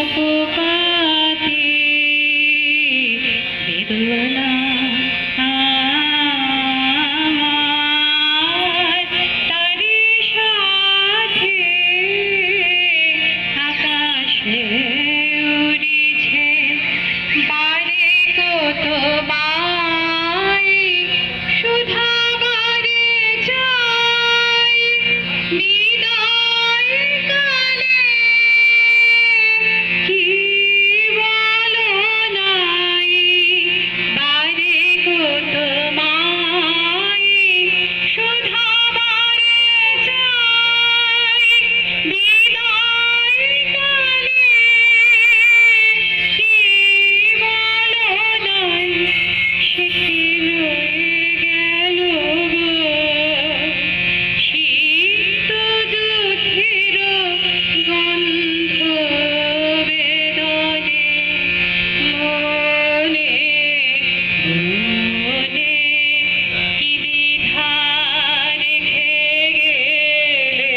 কোপাতে বেদনা আমার, তারি সাথে আকাশে উড়িছে বারে কতবার সুধা বারে যাই বিদায় কালে কি বলো নাই বারে কতবার সুধা বারে যাই বিদায় কালে কি বলো নাই সে কি রয়ে গেল গো শীত যুথের গন্ধ বেদনে মনে মনে কি বিধা রেখে গেলে